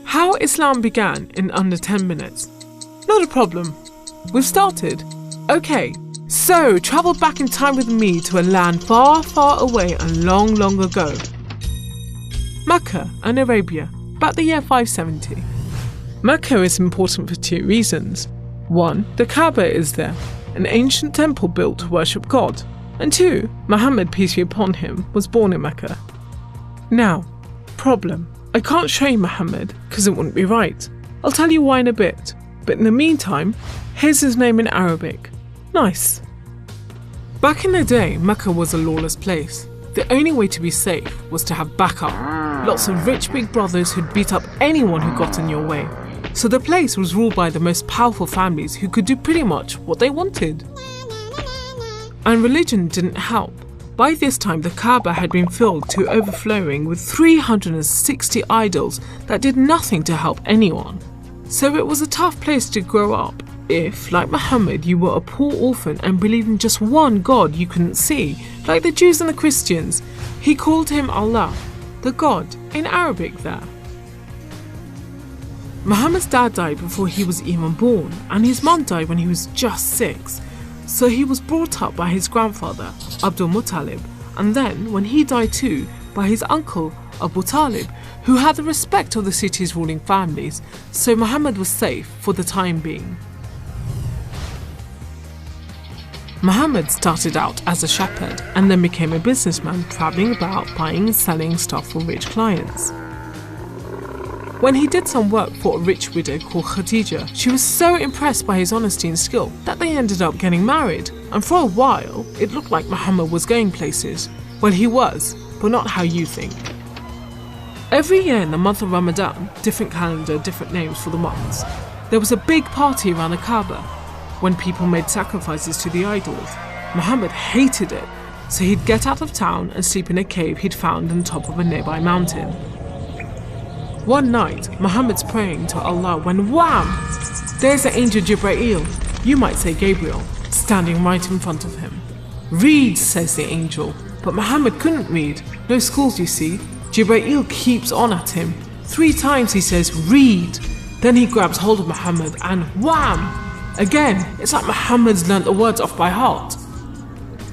How Islam began in under 10 minutes. Not a problem. We've started. Okay, so travel back in time with me to a land far, far away and long, long ago. Mecca and Arabia, about the year 570. Mecca is important for two reasons. One, the Kaaba is there, an ancient temple built to worship God. And two, Muhammad, peace be upon him, was born in Mecca. Now, problem. I can't show you Muhammad because it wouldn't be right. I'll tell you why in a bit. But in the meantime, here's his name in Arabic. Nice. Back in the day, Mecca was a lawless place. The only way to be safe was to have backup. Lots of rich big brothers who'd beat up anyone who got in your way. So the place was ruled by the most powerful families who could do pretty much what they wanted. And religion didn't help. By this time, the Kaaba had been filled to overflowing with 360 idols that did nothing to help anyone. So it was a tough place to grow up if, like Muhammad, you were a poor orphan and believed in just one God you couldn't see, like the Jews and the Christians. He called him Allah, the God, in Arabic there. Muhammad's dad died before he was even born, and his mum died when he was just 6. So he was brought up by his grandfather, Abdul Muttalib, and then, when he died too, by his uncle, Abu Talib, who had the respect of the city's ruling families, so Muhammad was safe for the time being. Muhammad started out as a shepherd and then became a businessman travelling about buying and selling stuff for rich clients. When he did some work for a rich widow called Khadija, she was so impressed by his honesty and skill that they ended up getting married, and for a while it looked like Muhammad was going places. Well, he was, but not how you think. Every year in the month of Ramadan, different calendar, different names for the months, there was a big party around the Kaaba when people made sacrifices to the idols. Muhammad hated it, so he'd get out of town and sleep in a cave he'd found on top of a nearby mountain. One night, Muhammad's praying to Allah when wham! There's the angel Jibreel, you might say Gabriel, standing right in front of him. Read, says the angel, but Muhammad couldn't read. No schools, you see. Jibreel keeps on at him. 3 times he says, read. Then he grabs hold of Muhammad and wham! Again, it's like Muhammad's learnt the words off by heart.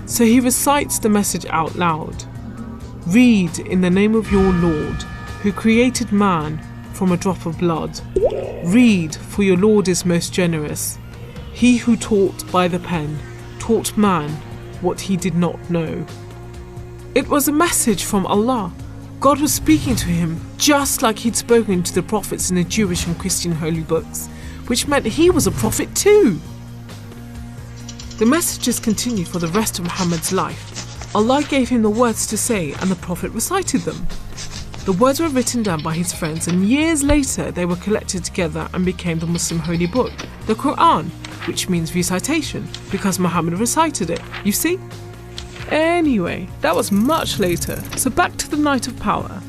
So he recites the message out loud. Read in the name of your Lord, who created man from a drop of blood. Read, for your Lord is most generous. He who taught by the pen, taught man what he did not know. It was a message from Allah. God was speaking to him just like he'd spoken to the prophets in the Jewish and Christian holy books, which meant he was a prophet too. The messages continued for the rest of Muhammad's life. Allah gave him the words to say and the prophet recited them. The words were written down by his friends, and years later they were collected together and became the Muslim holy book, the Quran, which means recitation, because Muhammad recited it, you see? Anyway, that was much later, so back to the night of power.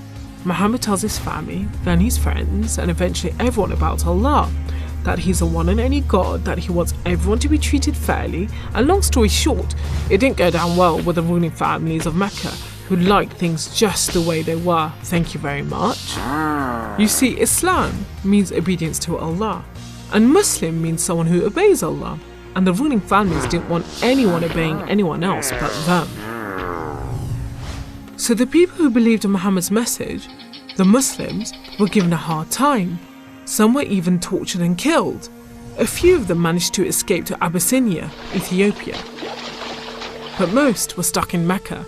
Muhammad tells his family, then his friends, and eventually everyone about Allah, that he's the one and only God, that he wants everyone to be treated fairly, and long story short, it didn't go down well with the ruling families of Mecca, who liked things just the way they were, thank you very much. You see, Islam means obedience to Allah, and Muslim means someone who obeys Allah, and the ruling families didn't want anyone obeying anyone else but them. So the people who believed in Muhammad's message, the Muslims, were given a hard time. Some were even tortured and killed. A few of them managed to escape to Abyssinia, Ethiopia. But most were stuck in Mecca.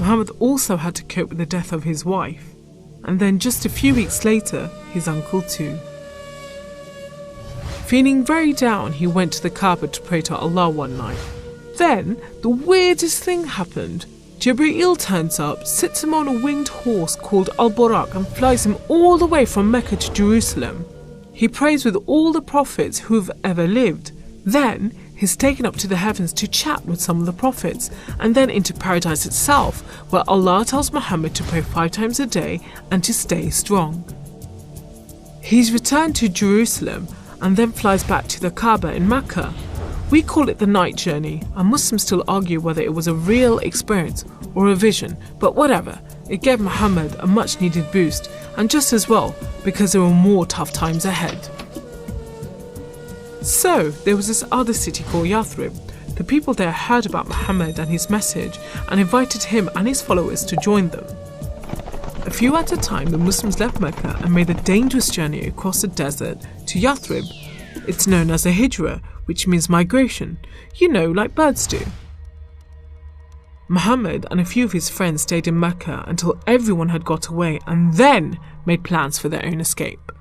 Muhammad also had to cope with the death of his wife, and then just a few weeks later, his uncle too. Feeling very down, he went to the Kaaba to pray to Allah one night. Then, the weirdest thing happened. Jibreel turns up, sits him on a winged horse called Al-Buraq and flies him all the way from Mecca to Jerusalem. He prays with all the prophets who've ever lived. Then, he's taken up to the heavens to chat with some of the prophets, and then into paradise itself, where Allah tells Muhammad to pray 5 times a day and to stay strong. He's returned to Jerusalem and then flies back to the Kaaba in Mecca. We call it the night journey, and Muslims still argue whether it was a real experience or a vision, but whatever. It gave Muhammad a much needed boost, and just as well because there were more tough times ahead. So there was this other city called Yathrib. The people there heard about Muhammad and his message and invited him and his followers to join them. A few at a time, the Muslims left Mecca and made a dangerous journey across the desert to Yathrib. It's known as a hijra, which means migration, like birds do. Muhammad and a few of his friends stayed in Mecca until everyone had got away and then made plans for their own escape.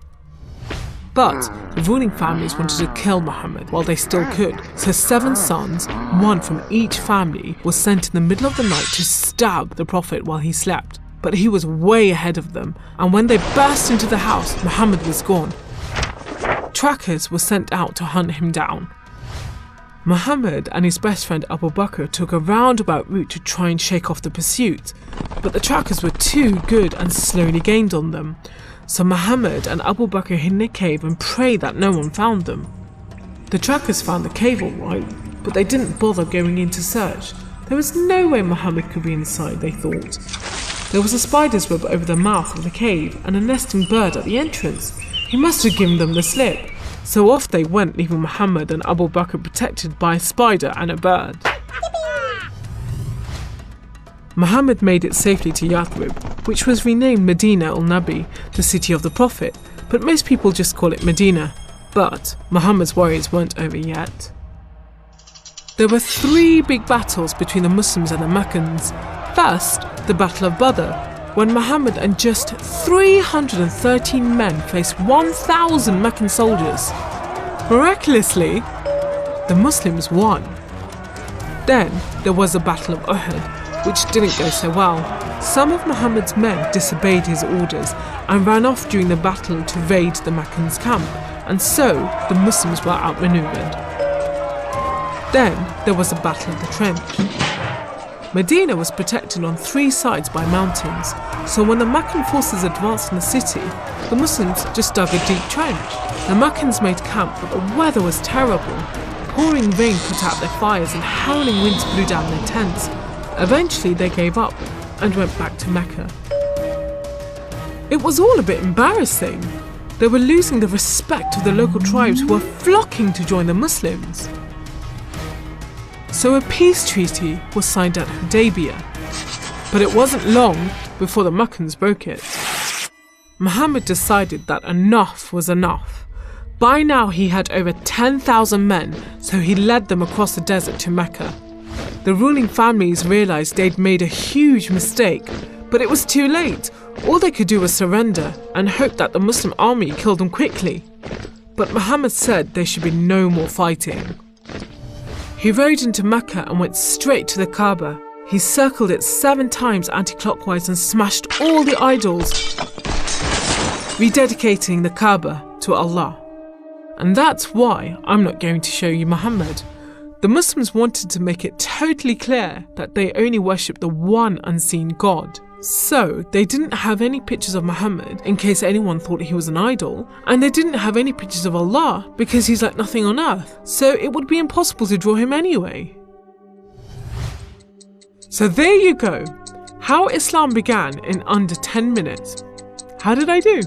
But the ruling families wanted to kill Muhammad while they still could, so 7 sons, one from each family, was sent in the middle of the night to stab the Prophet while he slept. But he was way ahead of them, and when they burst into the house, Muhammad was gone. Trackers were sent out to hunt him down. Muhammad and his best friend Abu Bakr took a roundabout route to try and shake off the pursuit, but the trackers were too good and slowly gained on them. So Muhammad and Abu Bakr hid in a cave and prayed that no one found them. The trackers found the cave all right, but they didn't bother going in to search. There was no way Muhammad could be inside, they thought. There was a spider's web over the mouth of the cave and a nesting bird at the entrance. He must have given them the slip. So off they went, leaving Muhammad and Abu Bakr protected by a spider and a bird. Muhammad made it safely to Yathrib, which was renamed Medina al-Nabi, the city of the Prophet, but most people just call it Medina. But Muhammad's worries weren't over yet. There were 3 big battles between the Muslims and the Meccans. First, the Battle of Badr, when Muhammad and just 313 men faced 1,000 Meccan soldiers. Miraculously, the Muslims won. Then there was the Battle of Uhud, which didn't go so well. Some of Muhammad's men disobeyed his orders and ran off during the battle to raid the Meccans' camp, and so the Muslims were outmaneuvered. Then there was the Battle of the Trench. Medina was protected on 3 sides by mountains, so when the Meccan forces advanced in the city, the Muslims just dug a deep trench. The Meccans made camp, but the weather was terrible. Pouring rain put out their fires and howling winds blew down their tents. Eventually they gave up and went back to Mecca. It was all a bit embarrassing. They were losing the respect of the local tribes who were flocking to join the Muslims. So a peace treaty was signed at Hudaybiyah, but it wasn't long before the Meccans broke it. Muhammad decided that enough was enough. By now he had over 10,000 men, so he led them across the desert to Mecca. The ruling families realized they'd made a huge mistake, but it was too late. All they could do was surrender and hope that the Muslim army killed them quickly. But Muhammad said there should be no more fighting. He rode into Mecca and went straight to the Kaaba. He circled it 7 times anti-clockwise and smashed all the idols, rededicating the Kaaba to Allah. And that's why I'm not going to show you Muhammad. The Muslims wanted to make it totally clear that they only worship the one unseen God. So they didn't have any pictures of Muhammad in case anyone thought he was an idol, and they didn't have any pictures of Allah because he's like nothing on earth, so it would be impossible to draw him anyway. So there you go, how Islam began in under 10 minutes. How did I do?